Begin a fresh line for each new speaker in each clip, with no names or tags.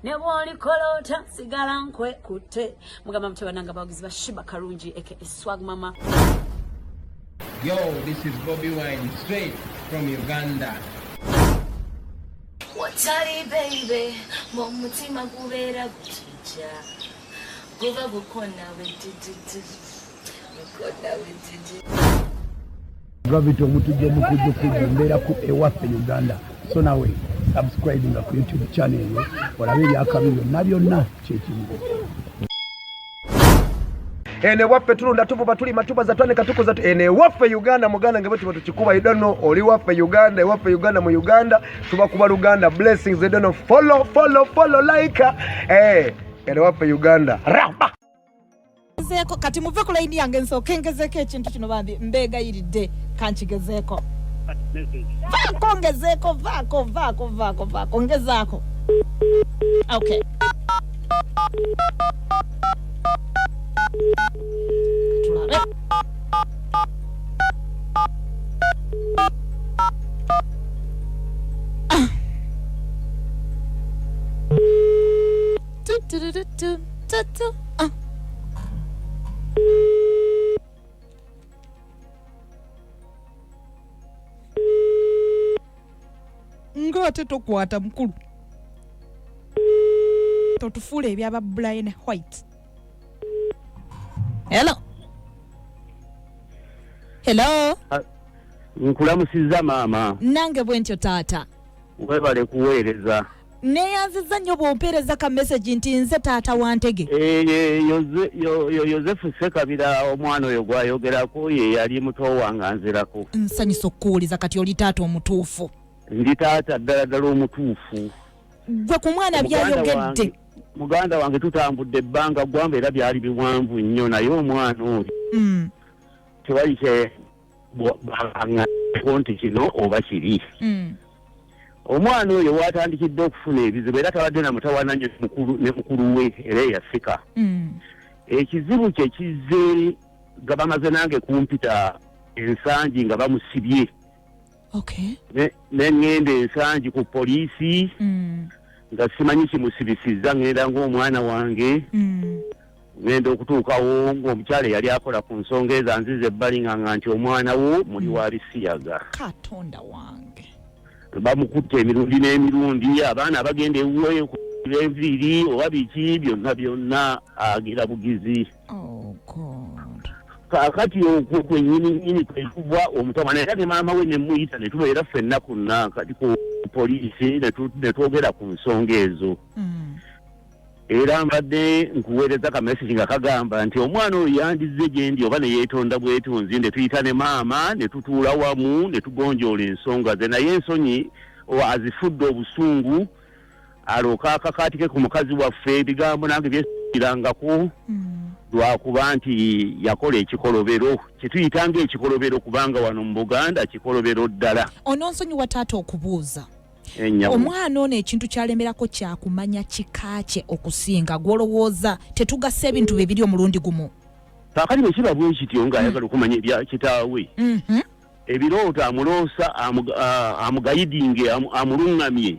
Nebwoli kolota sigala nkwe kute mugamba mutabananga bagizi bashiba karungi aka Swag Mama.
Yo, this is Bobby Wine straight from Uganda.
Watari baby mumutima kubera kuchicha kuva gukona wetiti gukona wetiti
Gravity omutuje mukuje kumbera ku ewaffe Uganda. So nawe subscribing ku YouTube channel yo olabe byakabiro nabyonna kyekimu.
Ene waffe tulunda tuvuba tuli matuba za twane katuko za ene waffe Uganda muganda ngebe tuba tukikuba I don't know oli waffe Uganda waffe Uganda mu Uganda tuba kuba Uganda blessings I don't know follow like ene waffe Uganda ramba
zeko kati muve ku line yange nsoke ngezeko ekintu kino bambi mbega yiridde kanchigezeko vako ngezako okay ngate tokwata mukulu totufule ebyaba Brian White. Hello
nkulamusiza maama
nange bwentyo taata
webale kuweereza
neyanziza nnyo bwompeereza ka message nti nze taata wantege
Yozefu Sekabira omwana oyo gwayogerako ye yali muto wange nzirako
nsanyisa okuwuliza kati oli taata omutuufu
ndi taata ddala omutuufu
gwe ku mwana byayogedde
muganda wange tutambudde ebbanga gwamba era byali biwanvu nnyo naye omwana oyo tewali nti kino oba kiri omwana oyo watandikidde okufuna ebizibu era tabadde na mutawana nnyo ne mukulu we era yafika ekizibu kye kizze nga bamaze nange kumpita ensangi nga bamusibye nengenda ensangi ku poliisi nga simanyi kimusibisizza ngenda ng'omwana wange ngenda okutuukawo ng'omukyala yali akola ku nsonga ezanziza ebbali nga nti omwana wo muli wa bisiyaga
katonda wange
bamukutte emirundi n'emirundi abaana abagenda ewuwe enviiri oba biki byonna agira bugizi kakati okwo kwennyini kwekuva omutabana era ne maama we ne muyita ne tubeera ffenna kunna kati ku poliisi ne twogera ku nsonga ezo era mbadde nkuweereza ka message nga kagamba nti omwana oyo yandizze gye ndi oba ne yeetonda bwetonzi ne tuyita ne maama ne tutuula wamu ne tugonjoola ensonga ze naye ensonyi azifudde obusungu alooka akakaatike ku mukazi waffe ebigambo nange byesirangako lwakuba nti yakola ekikolobero kyetuyita ng'ekikolobero kubanga wano mu Buganda kikolobero ddala
ononsonyiwa taata okubuuza omwana ono ekintu kyalemerako kyakumanya kika kye okusinga gwolowooza tetugassa ebintu bibiri omulundi gumu
kaakati bwe kiba bwe kityo ng'ayagala okumanya ebya kitaawe ebirooto amuloosa amugayidinge amuluŋŋamye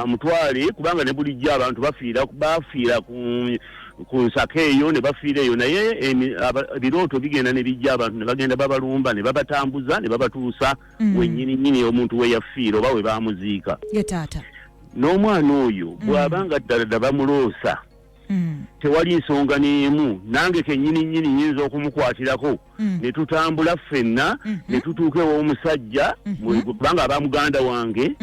amutwale kubanga ne bulijjo abantu bafiira ku nsaka eyo ne bafiira eyo naye ebirooto bigenda ne bijja abantu ne bagenda babalumba ne babatambuza ne babatuusa wennyininyini omuntu we yafiira oba we baamuziika n'omwana oyo bw'abanga ddala bamuloosa tewali nsonga n'emu nange kennyininyini nyinza okumukwatirako ne tutambula ffenna ne tutuuka ew'omusajja kubanga aba muganda wange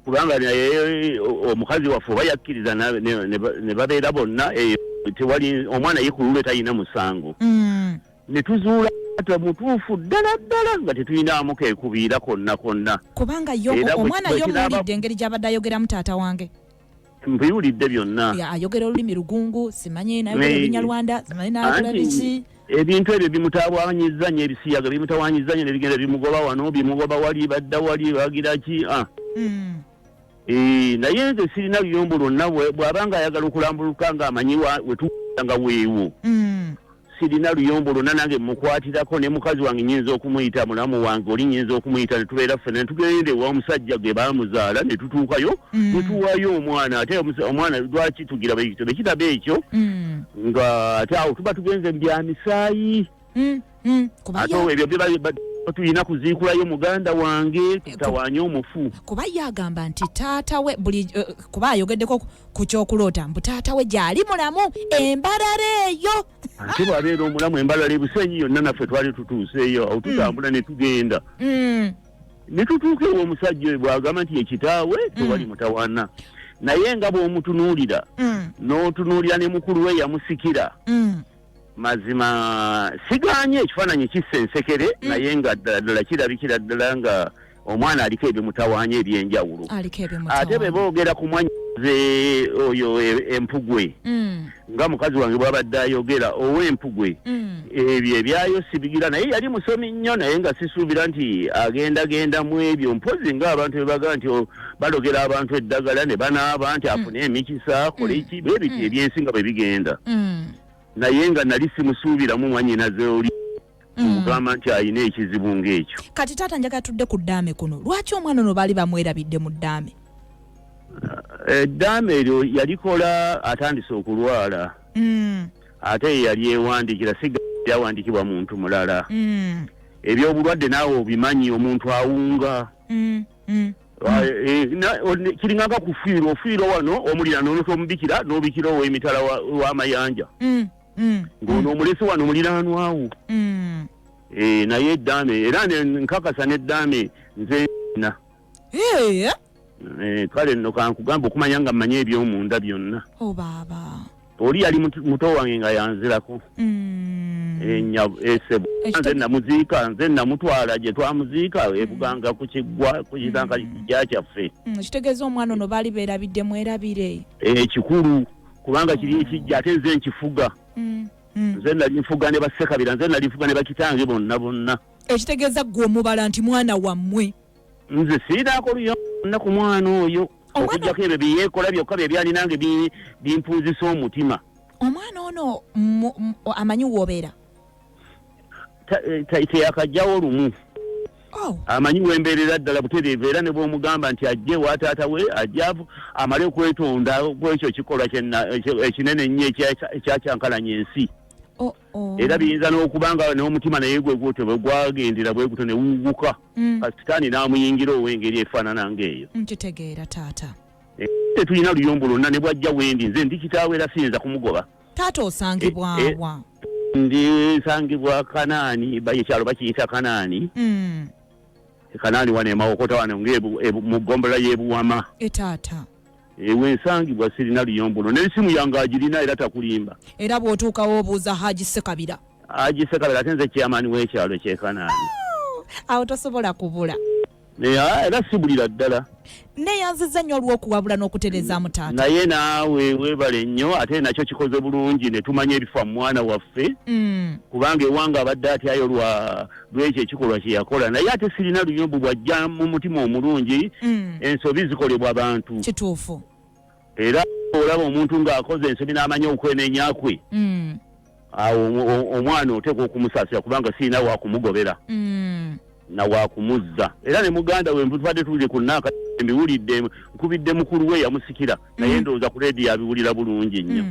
kubanga naye omukazi waffe oba yakkiriza ne babeera bonna tewali omwana yekululwe talina musango ne tuzuula mutuufu ddala nga tetulinamu kekubiira konna
kubanga omwana yo muwulidde engeri gy'abadde ayogeramu taata wange
mbiwulidde byonna
ayogera olulimi lugungu simanyi nayogera olunyarwanda simanyi nayogera biki
ebintu ebyo bimutawaanyizza nnyo ebisiyaga bimutawaanyizza nnyo ne bigenda bimugoba wano bimugoba wali badda wali bagira ki naye nze sirina luyombo lwonna bw'abanga ayagala okulambuluka ng'amanyi we tuwanga weewo sirina luyombo lonna nange mukwatirako ne mukazi wange nyinza okumuyita mulamu wange oli nyinza okumuyita ne tubeera ffena ne tugende wa musajja gwe baamuzaala ne tutuukayo ne tuwaayo omwana ate omwana lwaki tugira bekitabo ekyo nga ate awo tuba tugenze mu bya misaayi ate ebyo tulina kuziikulayo muganda wange tutawaanye omufu
kuba yagamba nti taata we buli kuba ayogeddeko ku kyokuloota mbu taata we gyali mulamu embalala eyo
ate bwabeera omulamu embalala ebusenyi yonna naffe twali tutuuseeyo awo tutambula ne tugenda ne tutuuka ewo omusajja oyo bw'agamba nti ekitaawe tewali mutawana naye nga bw'omutunuulira n'otunuulira ne mukulu we yamusikira mazima siganye ekifaananyi kissa ensekere naye nga ddala kirabikira ddala nga omwana aliko ebimutawaanya ebyenjawulo ate be boogera ku mwanyize oyo empugwe nga mukazi wange bw'abadde ayogera ow'empugwe ebyo ebyayo sibigira naye yali musomi nnyo naye nga sisuubira nti agendagenda mu ebyo mpozi ng'abantu bebaga nti balogera abantu eddagala ne banaaba nti afune emikisa kole ki bwe biti ebyensi nga bwe bigenda naye nga nali simusuubiramu mwannyinaze oli mugamba nti ayina ekizibu ng'ekyo.
Kati taata njagala tudde ku ddaame kuno lwaki omwana ono baali bamwerabidde mu ddaame?
Eddaame eryo yalikola atandise okulwala ate yali ewandiikira si yawandiikibwa muntu mulala ebyobulwadde naawe obimanyi omuntu awunga kiringanga kufiirwa ofiirwa wano omulira n'otomubikira n'obikira ow'emitala w'amayanja ng'ono omulesi wano muliraanwawo naye eddaame era nkakasa n'eddaame nze na kale nno kankugamba okumanya nga mmanyi eby'omunda byonna oli yali muto wange nga yanzirako esebo nze namuziika nze namutwala gye twamuziika ebuganga ku kiggwa ku kitanga kijja kyaffe
kitegeeza omwana ono baali beerabidde mwerabire
kikulu kubanga kiri ekijja ate nze nkifuga nze nali nfuga ne bassekabira nze nali nfuga ne bakitange bonna
ekitegeeza ggwe omubala nti mwana wammwe
nze siinaako luyonna ku mwana oyo okujjako ebyo byeyeekola byokka bye byali nange bimpuuzisa omutima
omwana ono amanyi woobeera
teyakajjawo lumu amanyi wembeerera ddala butereevu era ne bw'omugamba nti ajje wa taata we ajje amale okwetonda kwekyo kikolwa ekinene nnyo ekyakyankalanya ensi era biyinza n'okubanga n'omutima naye gwe gwotyo bwe gwagendera bwe guto ne wuuguka kasitaani n'amuyingira ow'engeri efaanana ng'eyo
nkitegeera taata
tetulina luyombo lwonna ne bwajja wendi nze ndi kitaawe era siyinza kumugoba
taata osangibwawa
ndisangibwa Kanaani ekyalo bakiyita Kanaani Kanaani wano emawokota wano mu ggombola y'ebuwama
taata
wensangibwa sirina luyombo n'essimu yange agirina era takulimba
era bw'otuukawo obuuza Haji Sekabira
ate nze kyamaani w'ekyalo ky'e Kanaani
awo tosobola kubula
era sibulira ddala
neyanziza nnyo olw'okuwabula n'okuterezaamu taata
naye naawe weebale nnyo ate nakyo kikoze bulungi ne tumanya ebifa mu mwana waffe kubanga ewange abadde atyayo lwekyo ekikolwa kye yakola naye ate sirina luyombo bwajja mu mutima omulungi ensobi zikolebwa abantu
kituufu
era olaba omuntu ng'akoze ensobi n'amanya okwenenya kwe awo omwana oteeka okumusaasira kubanga sirina wakumugobera na wakumuzza era ne muganda we tubadde tuli ku nnaaka mbiwulidde nkubidde mukulu we yamusikira naye ndowooza ku leediyo abiwulira bulungi nnyo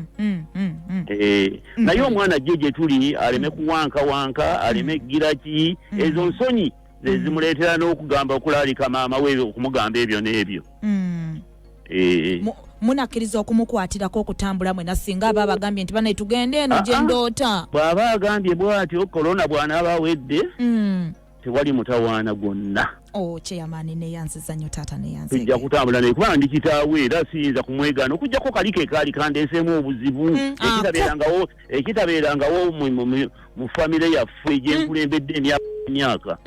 naye omwana ajje gye tuli aleme kuwankawanka aleme giraki ezo nsonyi zezimuleetera n'okugamba okulaalika maama we okumugamba ebyo n'ebyo
munakkiriza okumukwatirako okutambula mwena singa aba abagambye nti banaye tugende eno gye ndoota
bw'aba agambye bw'atyo korona bw'anaaba awedde tewali mutawaana gwonna
kyeyamaani neyanziza nnyo taata neyanziza
tujja kutambula naye kubanga ndi kitaawe era siyinza kumwegaana okugjako kaliko ekaali kandeeseemu obuzibu ekitabeerangawo mu famire yaffe gyenkulembedde emyaka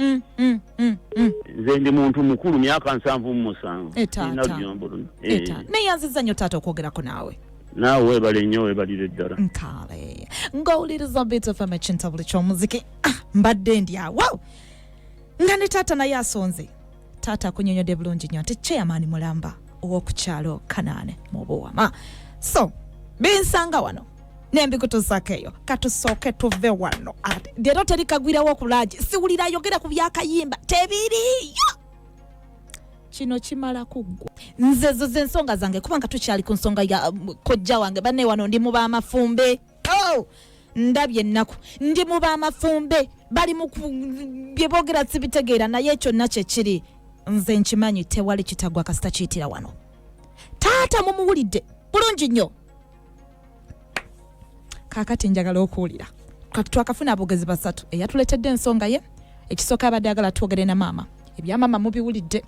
nze ndi muntu mukulu myaka 77
neyanziza nnyo taata okwogerako naawe
naawe weebale nnyo weebalire ddala
nkale ng'owuliriza bit of ekintabuli ky'omuziki mbadde ndi awo nga ne taata naye asonze taata akunyonyodde bulungi nnyo nti kyeyamaani mulamba ow'okukyalo Kanaane mu Buwama so bensanga wano nembi kutusakeyo katusoke tuve wano dero terikagwirawo kulaji siwulira yogera ku byakayimba tebiriyo kino kimala kuggwa nzezo zensonga zange kubanga tukyali ku nsonga ya kojja wange banne wano ndi muba amafumbe ndabye ennaku ndi muba amafumbe bali mu byebogera sibitegeera naye ekyo nakyo kiri nze nkimanyi tewali kitagwa kasita kiyitira wano taata mumuwulidde bulungi nnyo kakati njagala okuwulira kati twakafuna abogezi basatu eyatuletedde ensonga ye ekisooka abadde agala twogere na maama ebyamama mubiwulidde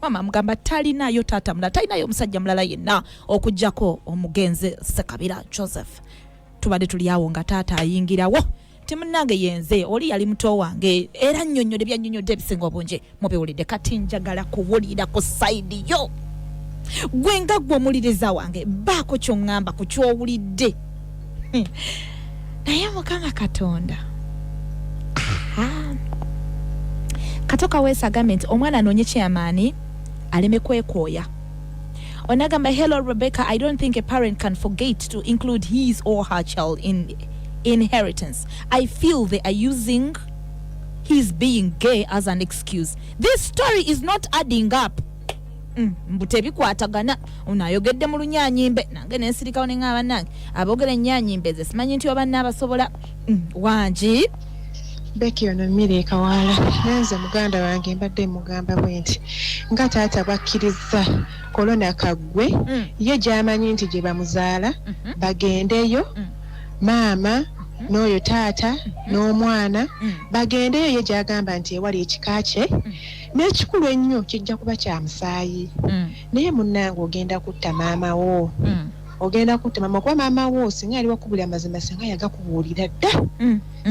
mama mugamba talinayo taata mulala talinayo omusajja mulala yenna okujjako omugenzi Sekabira Joseph tubadde tuli awo nga taata ayingirawo timunange yenze oli yali muto wange era nnyonnyole byannyonnyodde ebisinga obungi mubiwulidde kati njagala kuwulira ku sayidi yo gwe nga gwe omuliriza wange baako ky'oŋŋamba ku ky'owulidde naye mukama Katonda katoka weesa agambe nti omwana anoonye kyamaani aleme kwekooya onagamba hello Rebecca, I don't think a parent can forget to include his or her child in inheritance. I feel they are using his being gay as an excuse. This story is not adding up. Mbutebikwatagana unayogedde mu lunyanyimbe nange nensirikawo ne ngaba nange abogera ennyanyimbe ze simanyi nti obanna abasobola wangi
Becky ono mmire kawala nenze muganda wange mbadde mugamba bwenti nga taata bakkiriza kolona kaggwe ye gyamanyi nti gye bamuzaala bagendeyo maama n'oyo taata n'omwana bagendeyo ye gyagamba nti ewali ekika kye n'ekikulu ennyo kijja kuba kya musaayi naye munnange ogenda kutta maama wo ogenda kutta maama kuba maama wo singa ali wakubulira amazima singa yagakubuulira dda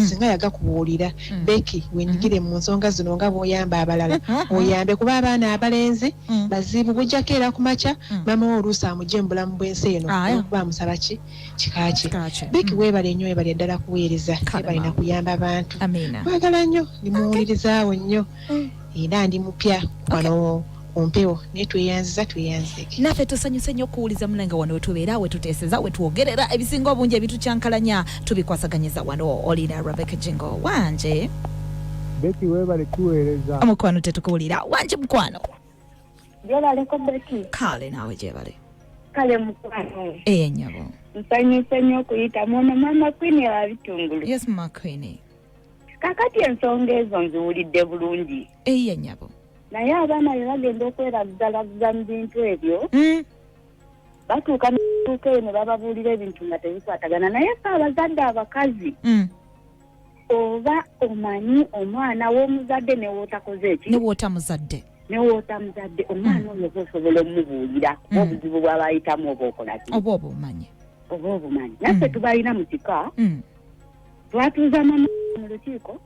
singa yagakubuulira Becky wenyigire mu nsonga zino nga bw'oyamba abalala oyambe kuba abaana abalenzi bazibu bujjako era ku makya maama wo oluusi amugye mu bulamu bw'ensi eno okuba amusaba kikaaki Becky weebale nnyo weebale ddala kuweereza weebalina kuyamba abantu mwagala nnyo ndimuwulirizaawo nnyo era ndi mupya wano ompewo ne tweyanziza naffe tusanyuse nnyo okuwuliza mulange wano wetubeera wetuteeseza wetuwogerera ebisinga obungi ebitukyankalanya tubikwasaganyiza wano olina Rebecca Jingo wanje
Becky weebale tuweereza
omukwano tetukuwulira wanje mukwano
gyebaleko Becky
kale naawe gyebale
kale mukwano
nyabo
nsanyuse nnyo okuyita muno Mama Queen ya bitungulu
yes Mama Queen
kakati ensonga ezo nziwulidde bulungi
nyabo
naye abaana be bagenda okweraguza mu bintu ebyo batuuka n'etuuka eyo ne bababuulira ebintu nga tebikwatagana naye fe abazadde abakazi oba omanyi omwana w'omuzadde newootakoze eki
newootamuzadde
omwana oyo oba osobola omubuulira kuba obuzibu bw'abayitamu oba okolaki
oba obumanyi
naffe tubalina mu kika twatuuza mama mu lukiiko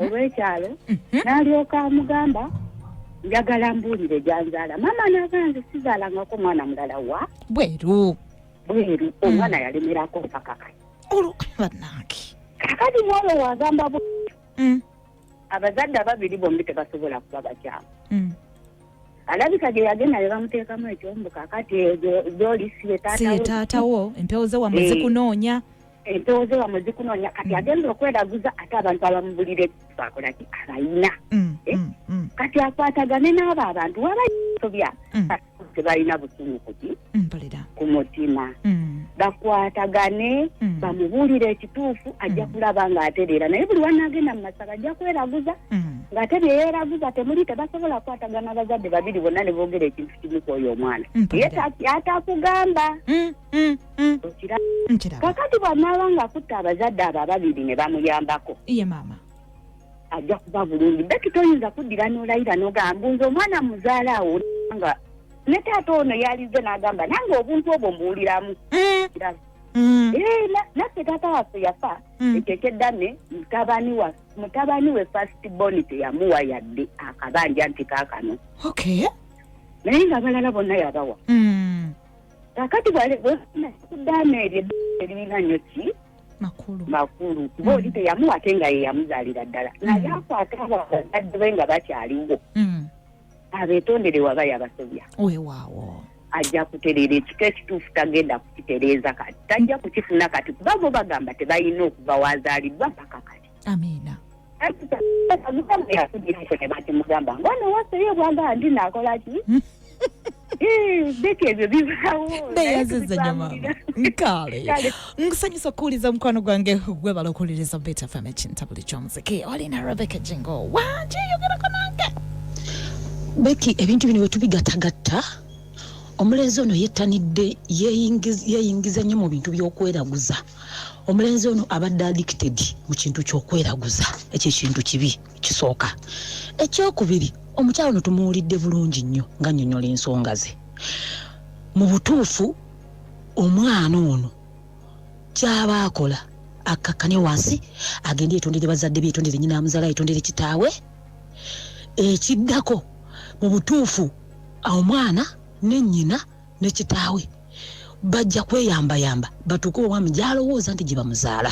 olw'ekyalo n'alyoka amugamba njagala mbuulire gyanzaala mama naganze sizaalangako mwana mulala wa
bweru
omwana yalemerako mpakaka
bannange
kakati mwolo wagamba abazadde ababiri bombi tebasobola kuba bakyamu alabika gye yagenda ne bamuteekamu ekyombo kakati gyolisiye
taatawo empewo ze wamwe zikunoonya kati agenda okweraguza ate abantu abamubulire bakolaki abayina kati akwatagane n'abo abantu wabasobya tebalina busungu ku mutima bakwatagane bamubuulire ekituufu ajja kulaba ng'atereera naye buli wanagenda mu masaba ajja kweraguza ng'ate byeyeeraguza temuli tebasobola kukwatagana abazadde babiri bonna ne boogera ekintu kimu kw'oyo omwana ye atakugamba kakati bw'anaaba ng'akutta abazadde abo ababiri ne bamuyambako ye maama
ajja kuba bulungi Becky toyinza kuddira n'olayira n'ogamba nze omwana muzaala awo nga ne taata ono yalize n'agamba nange obuntu obwo mbuwuliramu naffe taata waffe yafa ekyekyeddane mutabani we first born teyamuwa yadde akabanja nti kaakano naye nga balala bonna yabawa kakati bwekuddaana eryo erina nnyo ki makulu kuba oli teyamuwa ate nga ye yamuzaalira ddala naye akwata abazadde be nga bakyaliwo abeetondere waba yabasobya
weewaawo
ajja kutereera ekika ekituufu tagenda kukitereeza kati tajja kukifuna kati kuba bo bagamba tebalina okuva wazaaliddwa mpaka kati.
Amina.
Mugamba ng'ono waseyo bwanga ndi naakola ki? Beki ebyo bibaawo.
Neyazizza nnyo maama. Nkale. Nkusanyusa okuwuliza mukwano gwange gwebala okuwuliriza Beta FM ekintabuli ky'omuziki. Olina Rebecca Jingo. Wangi yogerako nange.
Beki ebintu bino bwe tubigattagatta omulenzi ono yettanidde yeeyingiza nnyo mu bintu by'okweraguza. Omulenzi ono abadde addicted mu kintu ky'okweraguza. Ekyo ekintu kibi kisooka. Ekyokubiri omukyalo ono tumuwulidde bulungi nnyo nga nnyonnyola ensonga ze. Mu butuufu omwana ono kyaba akola akakkane wansi agende yetondere bazadde be yetondere nnyina amuzaala yetondere kitaawe. Ekiddako mu butuufu omwana ne nnyina ne kitaawe bajja kweyambayamba batuuke omwami gy'alowooza nti gye bamuzaala.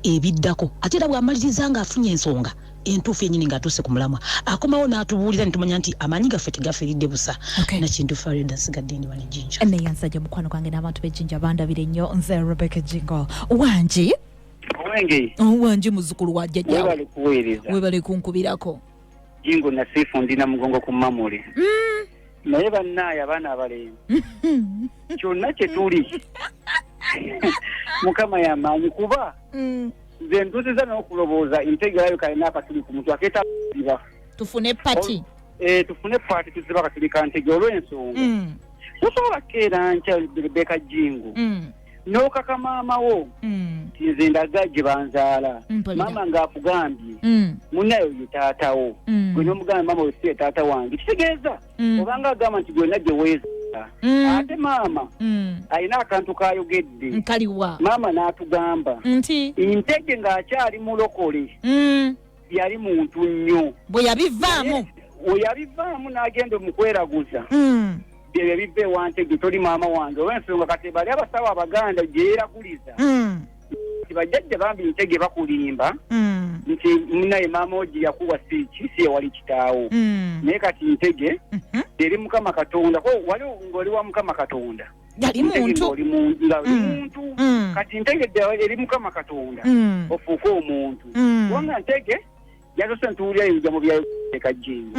Ebiddako ate era bw'amaliriza ng'afunye ensonga entuufu yennyini ng'atuuse ku mulamwa akomawo n'atubuulira ne tumanya nti amanyi gaffe tegafiiridde busa. Nakintu Farida nsigadde ndi wano Jinja.
Neyansajja mukwano gwange n'abantu b'Ejjinja bandabire nnyo nze Rebecca Jingo. Wangi? Wangi muzzukulu wa jjajja.
Webale kuweereza.
Webale kunkubirako.
Jingo nasifu ndina mugongo ku mamuli. Naye bannaaye abaana abalenzi. Kyonna kye tuli. Mukama y'amaanyi kuba. Nze ntuusiza n'okulowooza entegerayo kalina akatuli ku mutwe akeetabiba.
Tufune pati.
Tufune pati tuziba akatuli ka ntege olw'ensonga. Tosobola keera nkya Rebecca Jingo. N'okaka maama wo nti nze ndaga gye banzaala. Maama ng'akugambye munnayo ye taatawo. Gwe n'omugamba maama we si ye taata wange. Kitegeeza obanga agamba nti gwena gye weezaala. Ate maama alina akantu k'ayogedde.
Nkaliwa.
Maama n'atugamba
nti
Ntege ng'akyali mulokole yali muntu nnyo.
Bwe yabivaamu
n'agenda mu kweraguza. Bye bive wantege toli maama wange olw'ensonga kati bali abasawo Abaganda gye yeeraguliza. Bajjajja bambi Ntege bakulimba nti munaye maama ogi yakuwa si wali kitaawo. Naye kati Ntege eri Mukama Katonda ko wali ng'oli wa Mukama Katonda.
Yali muntu.
Kati Ntege eri Mukama Katonda ofuuke omuntu. Wanga Ntege yazose ntuulira ebijja mu bya Rebecca Jingo.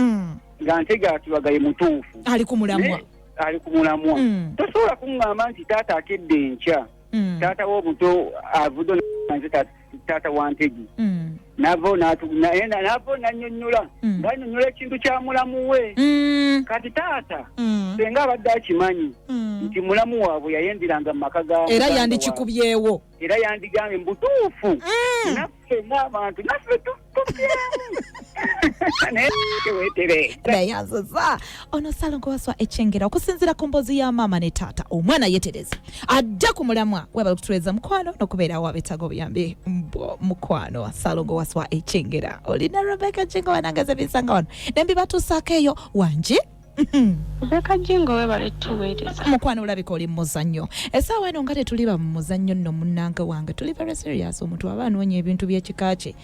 Nga Ntege atubagaye mutuufu.
Ali ku mulamwa.
Tosobola kuŋŋamba nti taata akedde enkya. Taata w'obuto avudde nanze taata wa Ntege. Navo n'annyonnyola. Ng'annyonnyola ekintu kya mulamu we. Kati taata senga abadde akimanyi nti mulamu waabwe yayendiranga mu maka ga
era yandikikubyewo.
Era yandigambye mbutuufu. Naffe n'abantu naffe tukubyewo.
Neyazaza ono Salongo waswa Echengera okusinzira ku mboozi ya maama ne taata omwana yetereza ajja ku mulamwa webala kutuweeza mukwano n'okubeera wabetaaga obuyambi mukwano Salongo waswa Echengera. Olina Rebecca Jingo wanangaza bisanga wano nembi batuusaako eyo wangi.
Rebecca Jingo webale tuweereza
mukwano olabika oli mu muzannyo essaawa eno nga tetuliba mu muzannyo nno munnange wange tuli very serious omuntu aba anoonya ebintu by'ekika kye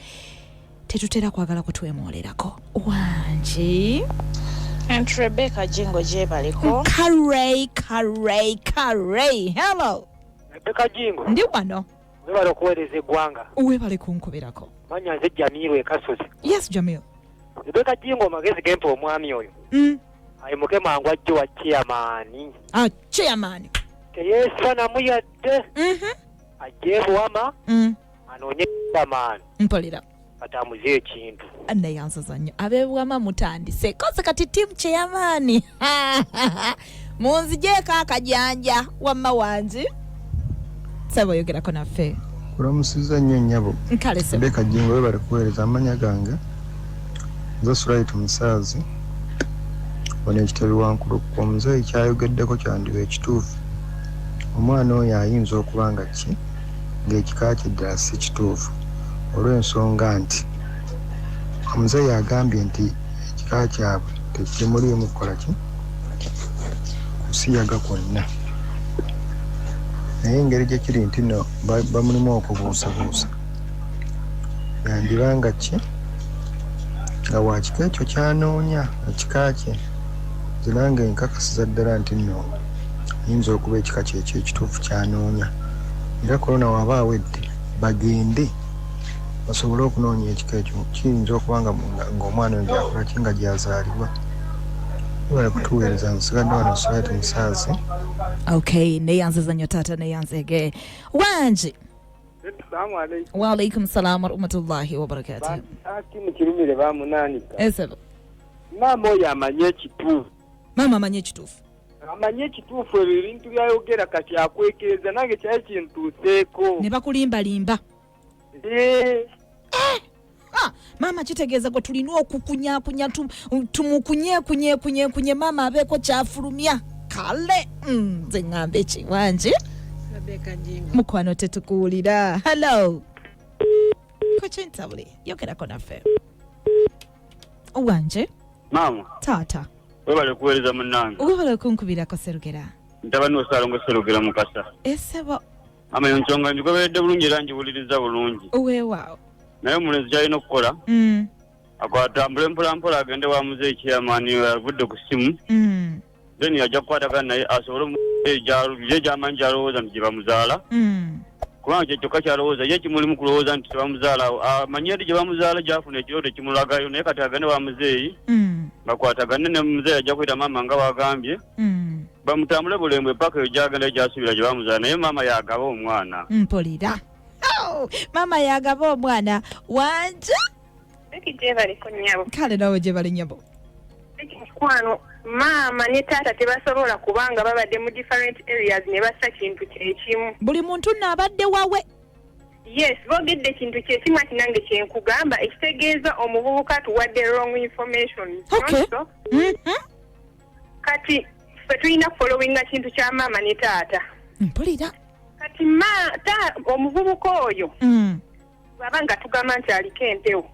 tetutera kwagala kutwemoolerako wangi.
And Rebecca Jingo gyebaliko
Karey hello
Rebecca Jingo
ndi wano
webale okuweereza eggwanga
webale kunkubirako
manya nze Jamiru Ekasozi.
Yes Jamil.
Rebecca Jingo magezi gempa omwami oyo ayimuke mangu ajje wa chairman.
Chairman
teyeesanamu yadde ajje Buwama anoonye chairman
mpolera
atamuze ekintu
neyansaza nnyo ab'Ebuwama mutandise koze kati timu chairman munzijeeko akajanja wamma wangi saba oyogerako naffe.
Kulamusiza nnyo nnyabo.
Nkalese
Rebecca Jingo webale kuweereza amanya gange nze Sulait Musaazi wano ekitali wankulu omuzeeyi kyayogeddeko kyandiba ekituufu. Omwana oyo ayinza okuba nga ki ng'ekika kye ddala si kituufu olw'ensonga nti omuzeeyi agambye nti ekika kyabwe tekimuliimu kukola ki kusiyaga kwonna. Naye engeri gye kiri nti no bamulimu okubuusabuusa yandibanga ki nga wakika ekyo kyanoonya ekika kye zinange nkakasiza ddala nti nno ayinza okuba ekika kyekyo ekituufu kyanoonya era korona waba awedde bagende basobole okunoonya ekika ekyo kiyinza okuba ng'omwana oyo gyakola ki nga gyazaalibwa bale kutuweereza nsigadde wano Swati Musaazi.
Okay, neyanziza nnyo taata neyanzege wangi.
Assalamu alaikum.
Wa alaikum salam wa rahmatullahi wa barakatuh.
Aki mukirumire bamunanika.
Esebo.
Maama oyo amanye ekituufu.
Maama amanye ekituufu.
Amanye ekituufu ebintu byayogera kati akwekereza nange kyali kintuuseeko.
Ne bakulimbalimba. Mama kitegeeza gwe tulina okukunyakunya tumukunye mama abeeko kyafulumya kale nze ŋŋambe ekiwanje mukwano tetukuwulira. Hello kokintabule yogerako naffe wanje
Maama
taata
webale kuweereza munnange
webale kunkubirako Serugera
ntabani osalongo Serugera Mukasa
esebo
ama ensonga njigoberedde bulungi era njiwuliriza bulungi
weewaawo naye
omulenzi kyalina okukola akwatambule mpolampola agende wa muzeeyi kyamaani avudde ku ssimu then yajja kukwatagana naye asobole ye gyamanyi gyalowooza nti gye bamuzaala kubanga kye kyokka kyalowooza ye kimulimu kulowooza nti tebamuzaala amanye nti gye bamuzaala gyafuna ekirooto kimulagayo naye kati agende wa muzeeyi bakwatagane ne muzeeyi ajja kuyita maama nga bagambye bamutambule bulembwe paka eyo gyagenda gyasuubira gye bamuzaala naye maama yagaba omwana
mpulira mama yagaba omwana wanje kale nawe gye bali nnyabo
kwano maama ne taata tebasobola kubanga babadde mu different areas ne bassa kintu kyekimu
buli muntu n'abadde wawe
yes boogedde kintu kyekimu ati nange kyenkugamba ekitegeeza omuvubuka tuwadde wrong information so kati ffe tulina kufolowinga kintu kya maama ne taata
mpulira
kati omuvubuka oyo baba nga tugamba nti aliko empewo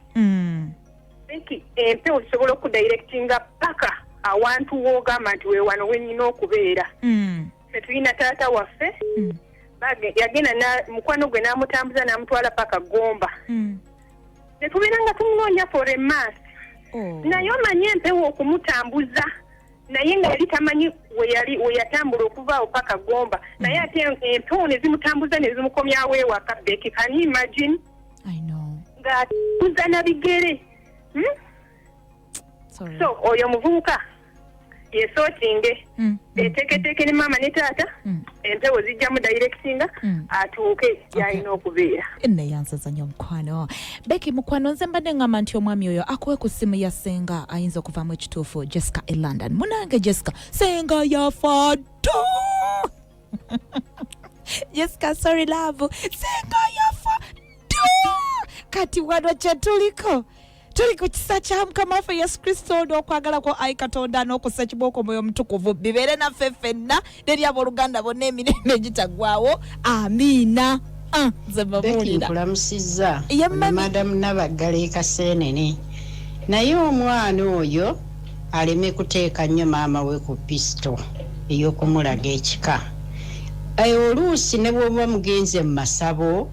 empewo zisobola okudirectinga paka awantu woogamba nti weewano wenyina okubeera fe tulina taata waffe yagenda mukwano gwe n'amutambuza n'amutwala paka Gomba netubeera nga tumunoonya for a month naye omanye empewo okumutambuza naye nga yali tamanyi we yatambula okuvaawo paka Gomba naye ate empewo ne zimutambuza ne zimukomyawo ewaka Becky, can you imagine? Ng'atuuza na bigere so oyo muvubuka yesootinge eteeketeeke ne maama ne taata empewo zijja mu directinga atuuke gy'alina okubeera.
Neyanziza nnyo mukwano Becky mukwano nze mbadde ngamba nti omwami oyo akuwe ku ssimu ya senga ayinza okuvaamu ekituufu Jessica e London munange Jessica senga yafa ddo Jessica sorry love senga yafa ddo kati wano kye tuli ku kisa kya Mukama waffe Yesu Kristo n'okwagala kwo ayi Katonda n'okussa kibooko Mwoyo Mutukuvu bibeere naffe ffenna n'eri abooluganda bonna emirembe egitagwawo amiina. Nze babuulira
nkulamusizza madamu Nabaggala e Kaseenene naye omwana oyo aleme kuteeka nnyo maama we ku pisito ey'okumulaga ekika. Oluusi ne bw'oba mugenze mu masabo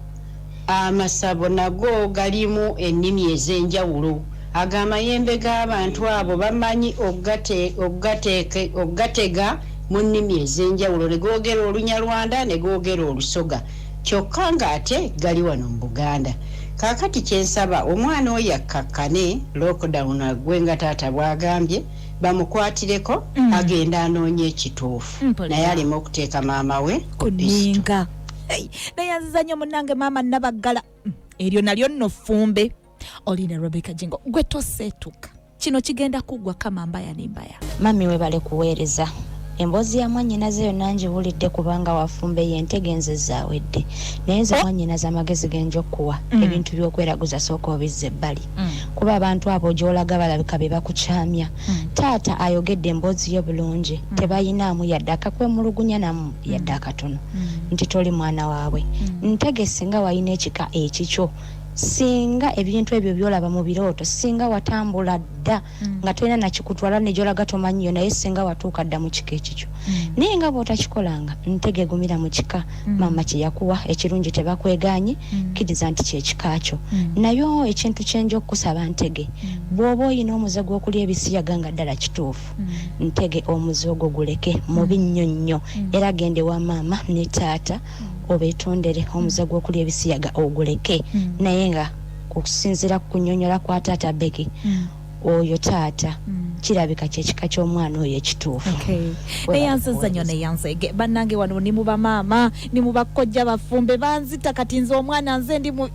amasabo nago galimu ennimi ez'enjawulo agamayembe g'abantu abo bamanyi okugatega mu nnimi ez'enjawulo ne googera Olunyarwanda ne googera Olusoga kyokka ng'ate gali wano mu Buganda. Kaakati kyensaba omwana oyo akkakkane lockdown agwe nga taata bw'agambye bamukwatireko agenda anoonya ekituufu naye aleme okuteeka maama we ku
nninga. Neyanziza nnyo munnange maama Nabaggala eryo nalyo nno ffumbe olina Rebecca Jingo gwe toseetuka kino kigenda kuggwa kama mbaya n'imbaya.
Mami webale kuweereza emboozi ya mwannyinaze yonna ngiwulidde kubanga wafumbe yentegenzezza awedde naye nze mwannyinaze amagezi genja okuwa ebintu by'okweraguza sooka obizza ebbali kuba abantu abo gy'olaga balabika be bakukyamya. Taata ayogedde emboozi yo bulungi tebayinaamu yadde akakwemulugunya namu yadde akatono nti toli mwana waabwe ntegese nga walina ekika ekikyo singa ebintu ebyo byolaba mu birooto singa watambula dda nga tolina nakikutwala nejolaga tomanyiyo naye singa watuuka dda mu kika ekikyo naye nga bw'otakikolanga ntege gumira mu kika maama kye yakuwa ekirungi tebakweganye kiriza nti kyekikakyo nayo ekintu kyenja okukusaba ntege bw'oba oyina omuze gw'okulya ebisiyaga nga ddala kituufu ntege omuze ogwo guleke mubi nnyo nnyo era gende wa maama ne taata obetondere omuze gw'okulya ebisiyaga oguleke naye nga okusinziira ku kunnyonnyola kwa taata Becky oyo taata kirabika kyekika ky'omwana oyo ekituufu
neyansiza nnyo neyansege bannange wano ni muba maama ni muba kkojja bafumbe banzita kati nze omwana nze ndi mu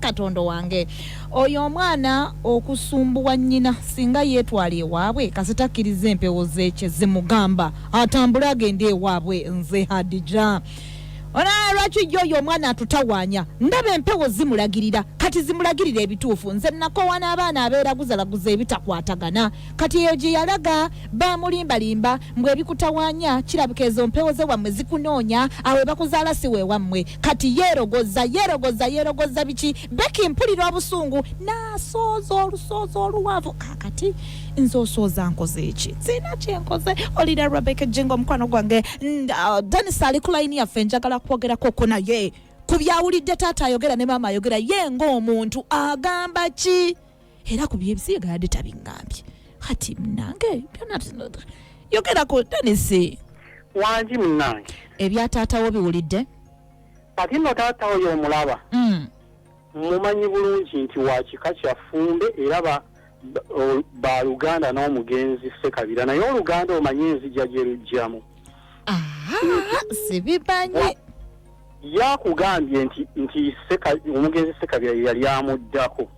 katondo wange oyo omwana okusumbuwa nnyina singa yeetwala ewaabwe kasitakkiriza empewo zeekye zimugamba atambule agende ewaabwe nze Hadija ona lwaki yoyo omwana atutawaanya ndaba empewo zimulagirira kati zimulagirira ebituufu nze nakowana abaana abeeraguzalaguza ebitakwatagana kati eyo gye yalaga bamulimbalimba mbwe ebikutawaanya kirabika ezo mpewo ze wammwe zikunoonya awe bakuzaala si we wammwe kati yeerogoza biki Becky mpulira obusungu nasooza olusooza oluwanvu kakati nze osooza nkoze eki sina kyenkoze olira Rebecca Jingo omukwano gwange Dennis ali ku layini yaffe njagala kwogerako ko naye ku byawulidde taata ayogera ne maama ayogera ye ng'omuntu agamba ki era ku byebisiga yadde tabingambye kati munange byonna yogerako Dennis
wangi munange
ebya taatawo biwulidde
kati nno taata oyo omulaba mumanyi bulungi nti wa kika kyafumbe era baluganda n'omugenzi Ssekabira naye oluganda omanyi enzija gye lujjamu
sibimanyi
yakugambye nti omugenzi Ssekabira yali amuddako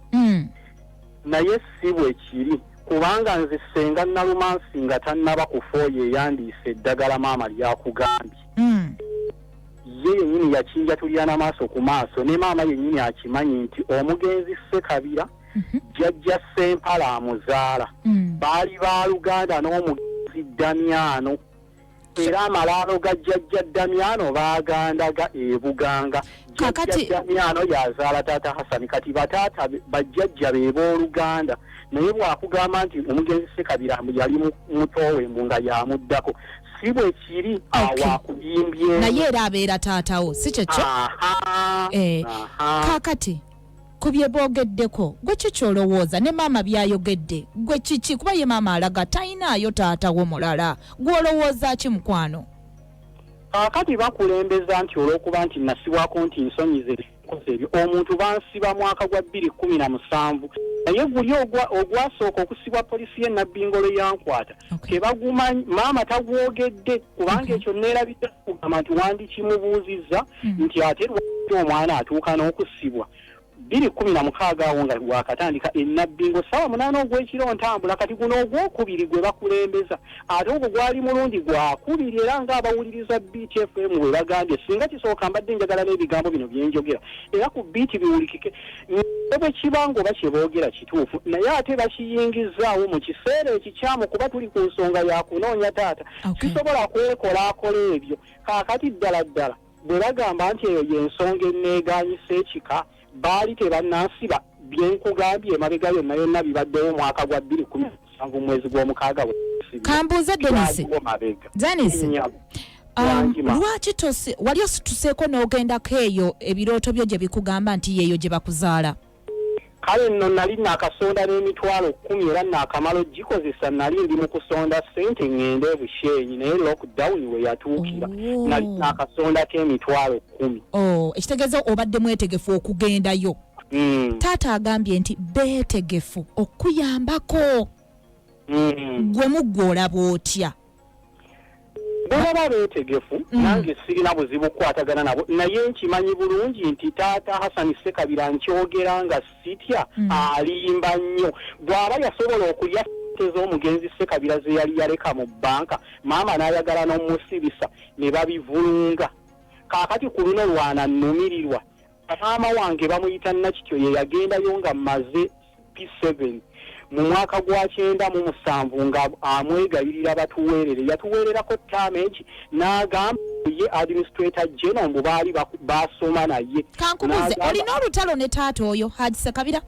naye si bwe kiri kubanga nze senga nalumansi nga tannaba kufooyo eyandiise eddagala maama lyakugambye ye yennyini yakinja tulya n'amaaso ku maaso ne maama yennyini akimanyi nti omugenzi Ssekabira jjajja Sempala amuzaala baali baluganda n'omugenzi Damyano era amalaalo ga jjajja Damyano baagandaga e Buganga jjajja Damyano yazaala taata Hasani kati bataata bajjajja be b'oluganda naye bwakugamba nti omugenzi Ssekabira yali mutoowe mbu nga yamuddako si bwe kiri awakuyimbye
naye era abeera taatawo si kyekyo kakati ku bye boogeddeko gwe kikyolowooza ne maama byayogedde gwe kiki kuba ye maama alaga tayinaayo taatawo mulala gw'olowooza ki mukwano
kakati bakulembeza nti olw'okuba nti nasiwako nti nsonyize ebikoze ebyo omuntu bansiba mwaka gwa 2017 naye guli ogwasooka okusibwa polisi y'e Nabbingolo Yankwata tebagumanyi maama tagwogedde kubanga ekyo neerabidde kugamba nti wandikimubuuzizza nti ate lwaki omwana atuuka n'okusibwa 2016 awo nga wakatandika e Nabbingo ssaawa 8 ogw'ekiro ntambula kati guno ogwokubiri gwe bakulembeza ate ogwo gwali mulundi gwakubiri era ng'abawuliriza BTFM bwe bagambye singa kisooka mbadde njagala n'ebigambo bino byenjogera era ku biti biwulikike ne bwe kiba ng'oba kye boogera kituufu naye ate bakiyingizaawo mu kiseera ekikyamu kuba tuli ku nsonga ya kunoonya taata kisobola kwekolakola ebyo kaakati ddala bwe bagamba nti eyo y'ensonga enneeganyisa ekika baali tebannansiba byenkugambye emabega yonna bibaddewo mwaka gwa 2017 mwezi gw'omukaaga
kambuuze Dennis lwaki wali osituseeko n'ogendako eyo ebirooto byo gye bikugamba nti yeeyo gye bakuzaala
kale nno nali naakasonda n'emitwalo 10 era naakamala gikozesa nali ndi mu kusonda ssente ngende Busheenyi naye lockdown we yatuukira nali naakasondako emitwalo 10
ekitegeeza obadde mwetegefu okugendayo taata agambye nti beetegefu okuyambako gwe muggwe olaba otya
baba beetegefu nange sirina buzibu kukwatagana nabo naye nkimanyi bulungi nti taata Hasani Ssekabira nkyogera nga sitya alimba nnyo bw'aba yasobola okulya ssente z'omugenzi Ssekabira ze yali yaleka mu bbanka maama n'ayagala n'omusibisa ne babivulunga kaakati ku luno lwananumirirwa maama wange bamuyita Nakityo ye yagendayo nga mmaze P7 mu mwaka gwa 97 nga amwegayirira batuweerere yatuweererako damage n'agamba ye administrator general mbu baali basoma naye.
Kankubuze olina olutalo ne taata oyo Haji Sekabira?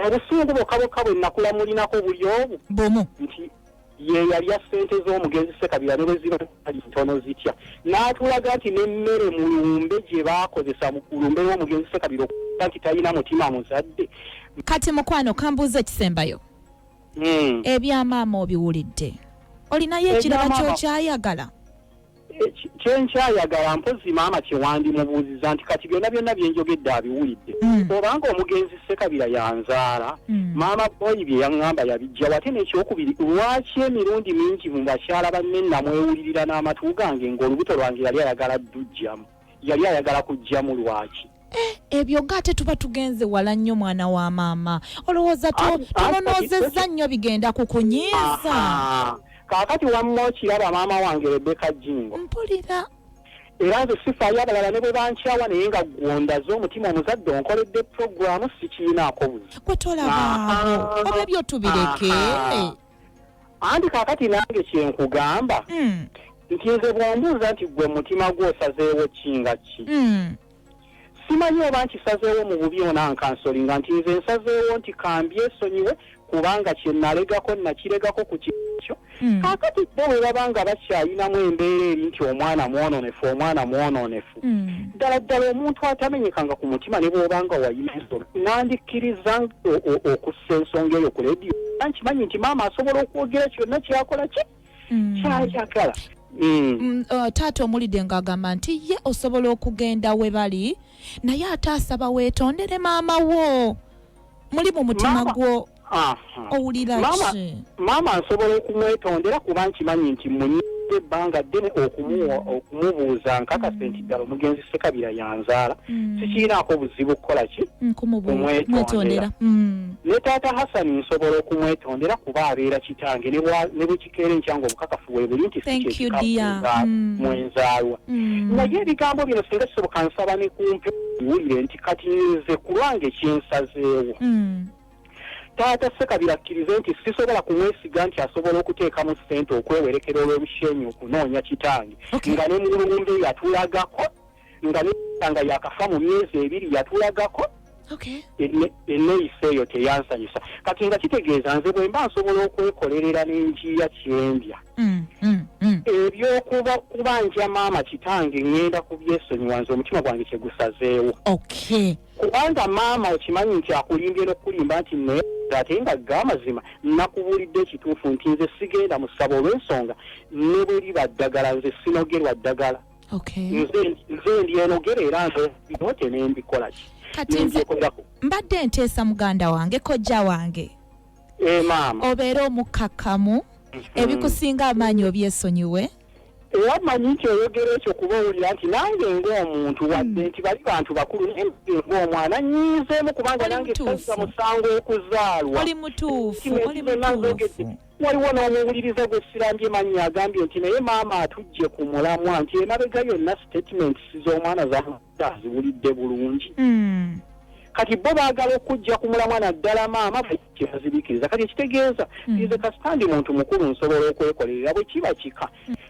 Obusungu bwokka bwe nakulamulinako buli obu
bomu
nti ye yali ya ssente z'omugenzi Sekabira ne bwe zino ali ntono zitya n'atulaga nti n'emmere mu lumbe gye baakozesa mu kulumbe w'omugenzi Sekabira okuba nti talina mutima muzadde.
Kati mukwano kambuuza ekisembayo ebyamaama obiwulidde olinayo ekirala ky'okyayagala?
Kyenkyayagala mpozi maama kyewandimubuuziza nti kati byonna byenjogedde abiwulidde obanga omugenzi Sekabira yanzaala maama boyi bye yaŋŋamba yabijja wate n'ekyokubiri lwaki emirundi mingi mu bakyala banne namwewulirira n'amatu gange ng'olubuto lwange yali ayagala ddujjamu yali ayagala kujjamu lwaki?
Ebyo gate tuba tugenze wala nnyo mwana wa maama olowooza tononoozezza nnyo bigenda kukunyiiza.
Kaakati wamma okiraba maama wange Rebecca Jingo
mpulira
era nze sifaayo abalala ne bwe bankyawa naye nga gwondaze omutima omuzadde onkoledde puroguramu sikiinaako buzi
gwe tolabaawo oba ebyo tubireke.
Anti kaakati nange kyenkugamba nti nze bw'ombuuza nti gwe mutima gw'osazeewo kinga ki simanyi oba nkisazeewo mu bubi onankansolinga nti nze nsazeewo nti kambyesonyiwe kubanga kyenalegako nakiregako ku kikyo kaakati bo bwe babanga bakyayinamu embeera eri nti omwana mwononefu ddala omuntu atamenyekanga ku mutima ne bw'obanga wayina ensonga nandikkiriza okussa ensonga eyo ku lediyo nkimanyi nti maama asobola okwogera kyonna kyakola kyayagala.
Taata omulidde ng'agamba nti ye osobola okugenda we bali naye ate asaba weetondere maama wo muli mu mutima gwo owulira ki?
Maama nsobola okumwetondera kuba nkimanyi nti munyidde ebbanga ddene okumubuuza nkakase nti ddala omugenzi Sekabira yanzaala sikiinaako buzibu kukola ki kumwetondera. Ne taata Hasani nsobola okumwetondera kuba abeera kitange ne bwe kikeera enkyango obukakafu bwe buli nti sikyekikafuza mwenzaalwa. Naye ebigambo bino singa kisoboka nsaba ne kumpe biwulire nti kati nze ku lwange kyensazeewo taata Sekabira akkirize nti sisobola kumwesiga nti asobola okuteekamu ssente okwewerekera olw'obushenyi okunoonya kitange nga ne mulumbe yatulagako nga nga yakafa mu myezi 2 yatulagako enneeyisa eyo teyansanyusa kati nga kitegeeza nze bwe mba nsobola okwekolerera n'enjiya kyendya ebyokubanja maama kitange ngenda kubyesonyiwa nze omutima gwange kyegusazeewo kubanga maama okimanyi nti akulimbye n'okulimba nti naye ate nga g'amazima nakubuulidde ekituufu nti nze sigenda mu ssabo olw'ensonga ne bwe liba ddagala nze sinogerwa ddagala nze ndyenogera era nze ne mbikola ki
kati nze mbadde nteesa muganda wange kojja wange
maama
obeere omukkakkamu ebikusinga amaanyi obyesonyiwe
era manyi nti oyogera ekyo kubawulira nti nange ng'omuntu wadde nti bali bantu bakulu naye ng'omwana nyiizeemu kubanga nange sazza musango okuzaalwa
oli mutuufu
waliwo n'omuwuliriza gwe sirambye mannya agambye nti naye maama atujje ku mulamwa nti emabega yonna statements z'omwana zaziwulidde bulungi kati bo baagala okujja ku mulamwa naddala maama kyebazibikiriza kati ekitegeeza nze kasitandi muntu mukulu nsobola okwekolerera bwe kiba kika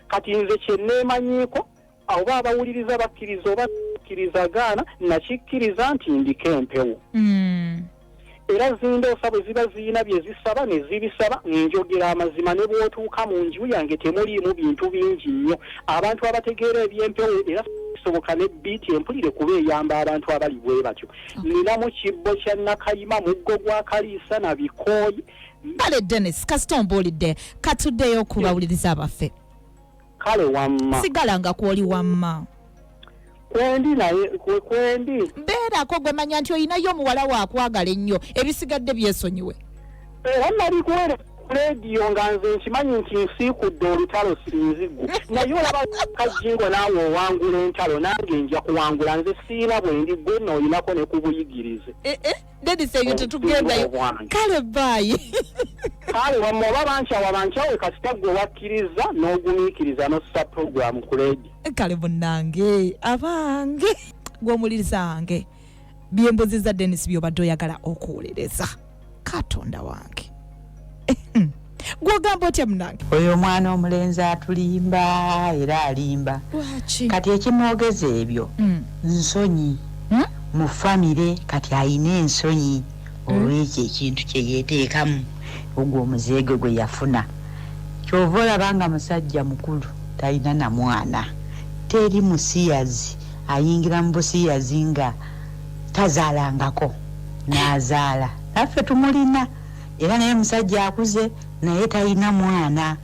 kati nze kyenneemanyiiko oba abawuliriza bakkiriza oba bakkirizagaana nakikkiriza nti ndiko empewo era zindoosa bwe ziba ziyina bye zisaba ne zibisaba njogera amazima ne bw'otuuka mu nju yange temuliimu bintu bingi nnyo abantu abategeera ebyempewo era kisoboka ne biiti empulire kuba eyamba abantu abali bwe batyo ninamu kibbo kya nakayima muggo gwa kaliisa na bikooyi
bale Dennis kasita ombuulidde katuddeyo okubawuliriza abaffe
kale wamma
sigala nga kwoli wamma
kwendi naye kwendi
mbeerako gwe manya nti oyinayo omuwala waakwagala ennyo ebisigadde byesonyiwe
era nali kuwere rediyo nga nze nkimanyi nti nsiikudde olutalo sinzigu naye olaba kajingo naawe owangula entalo nange nja kuwangula nze siina bwendi gwe nooyinako ne kubuyigirize
Dennis ebyo tetugendayo kale baayi
kale wamma oba bankyawe kasita gwe wakkiriza n'ogumiikiriza n'ossa puroguramu ku rediyo
kale munnange abange gw'omuliriza wange byembuzi za Dennis by'obadde oyagala okuwulereza katonda wange gwogamba otya munange
oyo omwana omulenzi atulimba era alimba kati ekimwogeza ebyo nsonyi mu famire kati ayina ensonyi olw'ekyo ekintu kye yeeteekamu ogwo omuzeege gwe yafuna kyova olabanga musajja mukulu talina na mwana teri musiyazi ayingira mu busiyazi nga tazaalangako n'azaala naffe tumulina era naye musajja akuze naye talina mwana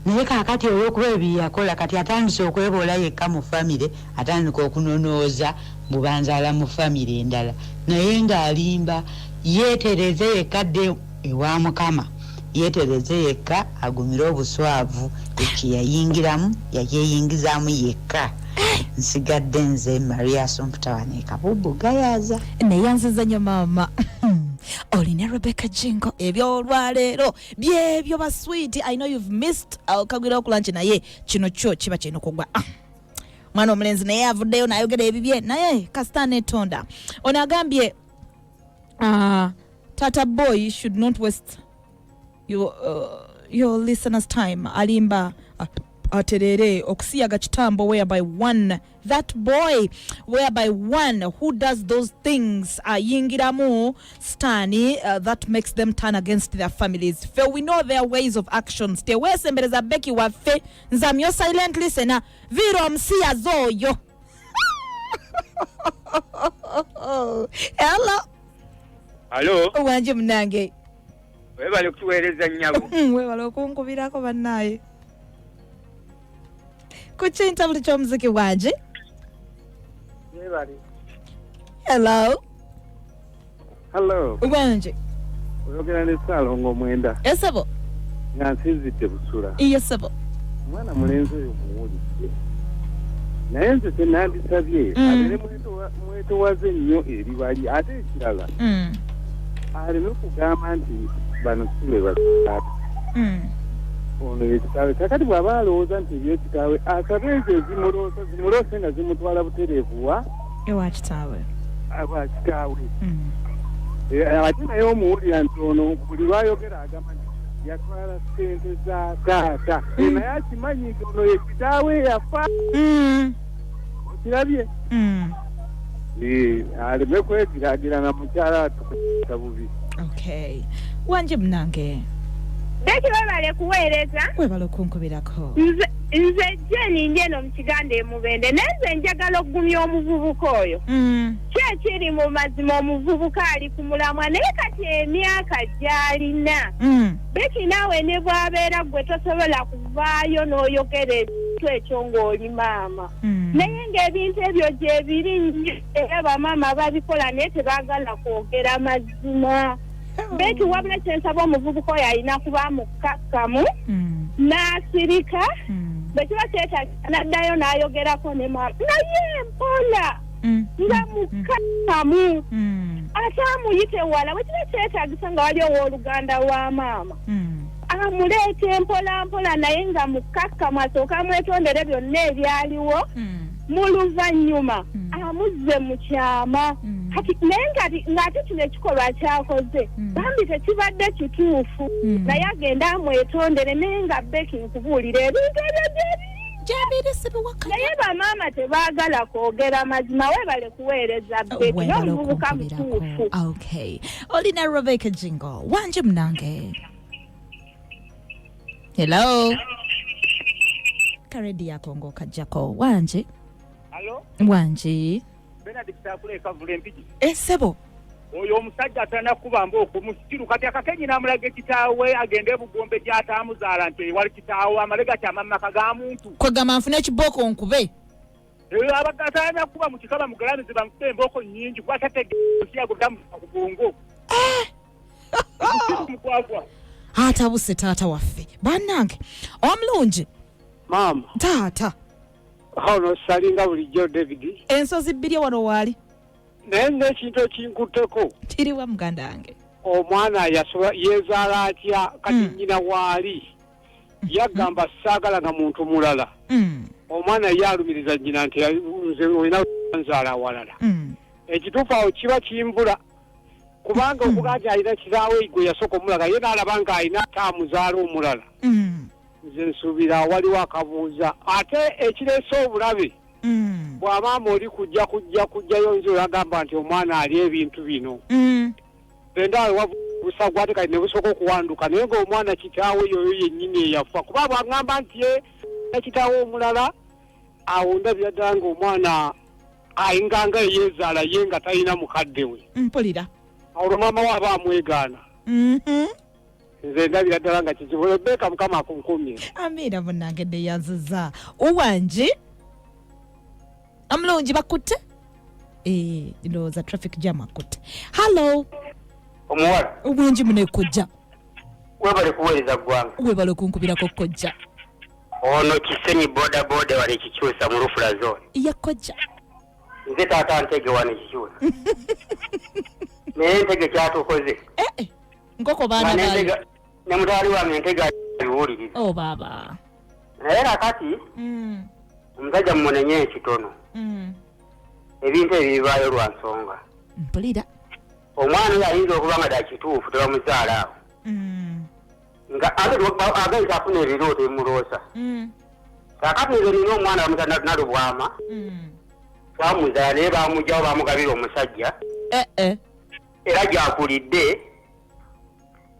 naye kaakati olw'okuba ebyo yakola kati atandise okweboola yekka mu famire atandika okunonooza bubanzaala mu famire endala naye ng'alimba yeetereze yekka dde ewa mukama yeetereze yekka agumire obuswavu ekyo yayingiramu yakyeyingizaamu yekka nsigadde nze Maria Somputawane Kabubu gayaza
neyanziza nnyo maama olina Rebecca Jingo ebyolwaleero byebyo basweet. I know you've missed kagwira okulanchi naye kino kyo kiba kyino kugwa mwana omulenzi naye avuddeyo nayogera ebibye naye kasita netonda ono agambye Tata boy should not waste your listeners time alimba aterere okusiyaga kitambo whereby one who does those things ayingiramu stani that makes them turn against their families. Fe we know their ways of action. Stay wesembereza beki waffe nzamyo silent listener viro msiya zoyo.
Hello.
Wanje mnange.
Webale kutuweereza nnyabo.
Webale okunkubirako bannaye. Kuchinta buli ky'omuziki wanje.
Webale.
Hello.
Hello.
Wanje.
Oyogera ne Salongo Mwenda.
Esebo.
Nga nsinzidde Busula.
Yesebo.
Mwana mulenzi oyo muwulidde. Naye nze tenandisabye abeere mwetowaze ennyo eri bali ate ekirala aleme kugamba nti bano sule basaabe ono yekitaawe kakati bw'aba alowooza nti ebyekitaawe asabe ezo zimuloosa nga zimutwala butereevu
ewa kitaawe
ate naye omuwulira nti ono buli lwayogera agamba nti yatwala ssente za taata naye akimanyi nti ono yekitaawe yafa okirabye aleme kwegiragirana mukyala atukuta bubi.
Okay. Wanje mnange.
Beki webale kuweereza.
Webale okunkubirako.
Nze Jenny njeno mukiganda emubende nenze njagala okugumya omuvubuka oyo. Kyekiri mu mazima omuvubuka ali ku mulamwa naye kati emyaka gy'alina. Beki naawe ne bwabeera gwe tosobola kuvaayo n'oyogera ekintu ekyo ng'oli maama. Naye ng'ebintu ebyo gye biri nnyo era bamaama babikola naye tebaagala kwogera mazima. Beki wabula kyensaba omuvubuka oyo alina kuba mukkakkamu n'asirika bwekiba kyetaagisa n'addayo n'ayogerako ne maama naye mpola nga mukkakkamu ate amuyite wala bwekiba kyetaagisa nga wali owooluganda wa maama amuleete mpola mpola naye nga mukkakkamu asooka amwetondere byonna ebyaliwo mu luvannyuma amuzze mu kyama kati naye ng'ate kino ekikolwa kyakoze bambi tekibadde kituufu naye agenda amwetondere naye nga Beki nkubuulira ebintu ebyo naye bamaama tebaagala kwogera mazima webale kuweereza Beki n'omuvubuka mutuufu.
Okay. Olina Rebecca Jingo. Wanje mnange. Hello. Karedi yako ng'okajjako. Wanje.
Hello.
Wanje.
Benedict akule kavule mpiji.
Sebo.
Oyo omusajja atana kubamba okumusikiru kati akakenyi namulaga kitaawe agende bugombe gy'ataamuzaala nti wali kitaawe amalega kyamama kagamuntu.
Kwegamba nfune ekiboko nkube.
Abagatana kuba mu kikaba mugalamizi bamukute emboko nnyingi kwatatega kudamu kubungo. Mukwagwa.
Atabuse taata waffe. Bannange. Omulungi.
Maama.
Taata.
Ono salinga bulijjo David.
Ensozi bbiri wano waali.
Naye n'ekintu ekinkutteko.
Kiriwa muganda wange.
Omwana yeezaala atya kati nnyina waali. Yagamba saagalanga muntu mulala. Omwana yaalumiriza nnyina nti nze olina nzaala awalala. Ekituufu awo kiba kimbula kubanga okugaja alina kiraawe gwe yasooka omulaga ye n'alaba nga alina taamuzaala omulala nze nsuubira waliwo akabuuza ate ekireese obulabe bw'amaama oli kujjayo nze olagamba nti omwana ali ebintu bino bendaawe wabusagwa ate kati ne busooka okuwanduka naye ng'omwana kitaawe yoyo yennyini eyafa kuba bw'aŋŋamba nti ye nakitaawe omulala awo ndabira ddala ng'omwana ayinganga eyeezaala ye nga talina mukadde we
mpulira
olwo maama we aba amwegaana nze ndabira ddala nga kizibu Rebecca mukama akunkumye
amiina munnange neyanziza owangi amulungi bakutte ndowooza traffic jam akutte hallo
omuwala
obulungi munekojja
webale kuweereza ggwanga
webale okunkubirako kojja
ono Kisenyi boda wali kikyusa mu Rufula zone
yakojja
nze taata ntege wano kikyusa naye ntege kyatukoze
nkoko baana baali
ne mutwali wange ntege aliwuliriza
baba
naye nakati omusajja mumunenye ekitono ebintu ebyo bibaayo lwa nsonga
mpulira
omwana oyo ayinza okuba nga dakituufu tebamuzaala awo nga agayita afuna ebirooto ebimuloosa kakati nze nina omwana bamuta nalubwama bamuzaala naye bamugjawo bamugabira omusajja era gyakulidde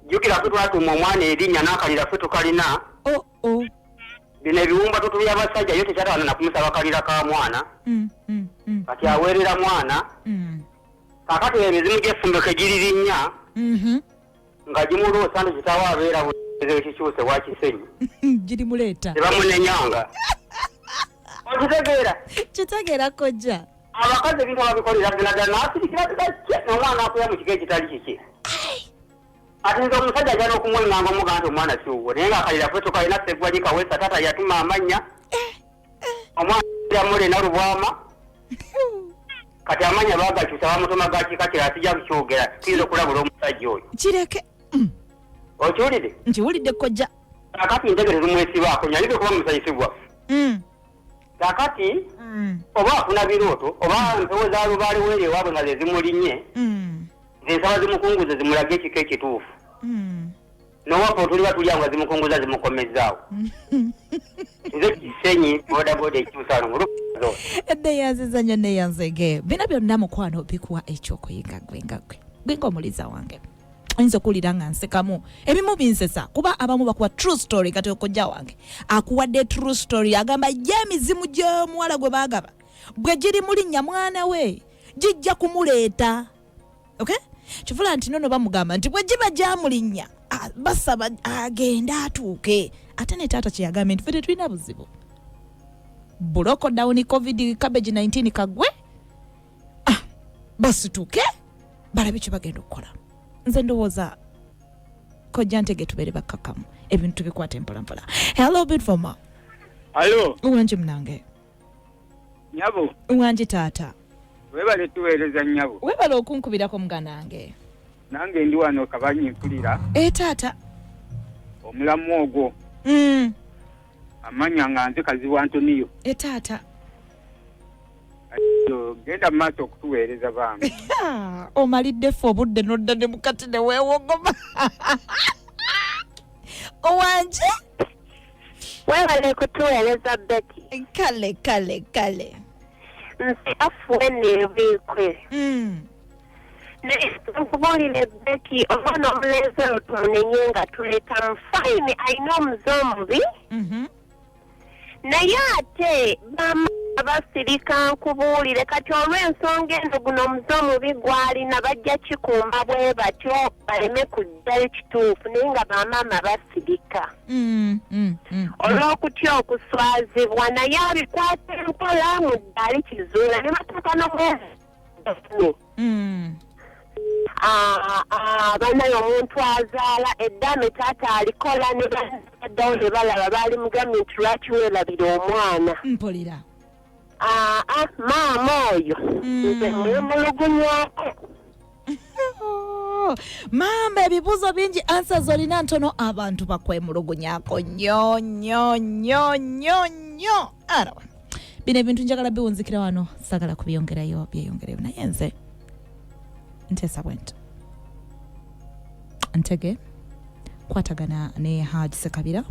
jjukira ffe twatuuma omwana erinnya n'akalira ffe tukalina bino ebiwumba tutubi abasajja yo tekyatawana nakumusaba kalira ka mwana kati aweerera mwana kakati emizimu gy'effumbeke giririnnya nga gimuloosa nti kitaawo abeera ekikyuse wa Kisenyi
girimuleeta
tebamunenyanga okitegeera
kitegeera kojja
abakazi ebintu ababikolera ddala n'asirikira ddala n'omwana akuya mu kiko ekitali kiki ati nze omusajja ajja n'okumwenganga omugaa nti omwana siwuwo naye ng'akalira ffe tukalina Sseggwagi Kaweesa taata yatuma amannya omwana yamule nalubwama kati amanya bagakyusa bamutuma gakikakira asijja kukyogera tuyinza okulabula omusajja oyo
kireke
okiwulidde
nkiwulidde kojja
kakati ntegere zimwesibaako nyalike kuba musanyusibwa kakati oba afuna birooto oba mpewo za lubaale weeri ewaabwe nga ze zimulinnye zensaba zimukunguze zimulage ekiko ekituufu nowapa otuliba tulya nga zimukunguza zimukomezaawo nze Kisenyi bodaboda ekikyusaano muluzo
edeyanziza nnyo neyanzege bina byonna mukwano bikuwa ekyokuyinga gwengagwe gwenga omuliza wange oyinza okuwulira nga nsekamu ebimu binsesa kuba abamu bakuwa true story kati okojja wange akuwadde true story agamba ye emizimu gy'omuwala gwe baagaba bwe giri mulinnya mwana we gijja kumuleeta okay kivula nti nono bamugamba nti bwe giba gyamulinnya basaba agenda atuuke ate ne taata kyeyagambye nti ffe tetulina buzibu buloko down covid cabbage 19 kagwe basituuke balabe kye bagenda okukola nze ndowooza kojja ntege tubeere bakkakkamu ebintu tubikwate mpolampola hello bitfoma
alo
uwangi munange
nyabo
uwangi taata
webale tuweereza nyabo
webale okunkubirako muganange
nange ndi wano kabanyi mpulira
taata
omulamu ogwo amanya nga nze kazi wa Antoniyo
taata
genda mu maaso okutuweereza bambi
omalidde ffe obudde nodda ne mukati ne weewogoma owangi
webale kutuweereza Betty
kale
nsi afuwe neebiikwe nkubuulire Betty omwana omulenzi oyo tumunenye nga tuleeta mufaini alina omuze omubi naye ate bama basirika nkubuulire kati olw'ensonga eno guno omuze omubi gwalina bajja kikumba bwe batyo baleme kuddayo kituufu naye nga bamaama basirika olw'okutya okuswazibwa naye abikwata empola muddaali kizuula ne batuuka n'omwezi banayo omuntu azaala eddaame taata alikola ne baddawo ne balaba baali mugambye nti lwaki weerabira omwana
mpulira
maama oyo nze mwemulugunyako
maama ebibuuzo bingi ansa zolina ntono abantu bakwemulugunyako nnyo arawa bino ebintu njagala biwunzikira wano sagala kubyongerayo byeyongereyo naye nze nteesa bwento Ntege kwatagana ne Haji Sekabira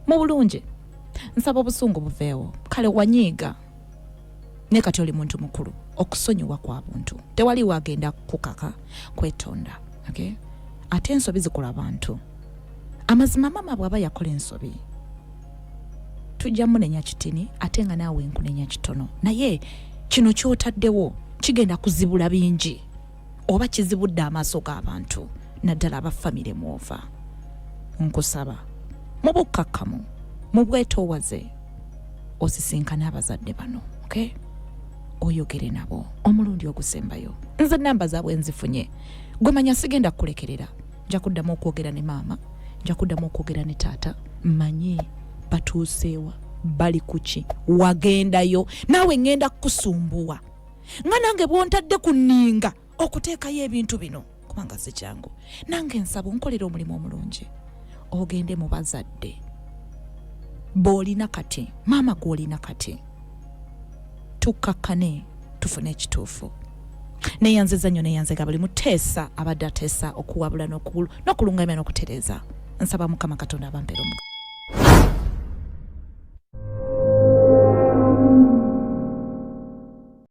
mu bulungi nsaba obusungu buveewo kale wanyiiga ne kati oli muntu mukulu okusonyiwa kwa buntu tewali wagenda kukaka kwetonda okay ate ensobi zikola abantu amazima mama bwaba yakola ensobi tujja munenya kitini ate nga naawe nkunenya kitono naye kino kyotaddewo kigenda kuzibula bingi oba kizibudde amaaso g'abantu naddala abafamire muova nkusaba mu bukkakkamu mu bwetoowaze osisinkana abazadde bano okay oyogere nabo omulundi ogusembayo nze namba zaabwe nzifunye gwe manya sigenda kulekerera nja kuddamu okwogera ne maama nja kuddamu okwogera ne taata mmanyi batuuseewa bali kuki wagendayo naawe ngenda kusumbuwa nga nange bwontadde ku nninga okuteekayo ebintu bino kubanga si kyangu nange nsaba onkolera omulimu omulungi ogende mu bazadde b'olina kati maama gw'olina kati tukakkane tufune ekituufu neyanziza nnyo neyanzega buli muteesa abadde ateesa okuwabula n'okulungamya n'okutereeza nsaba mukama katonda abampeera omu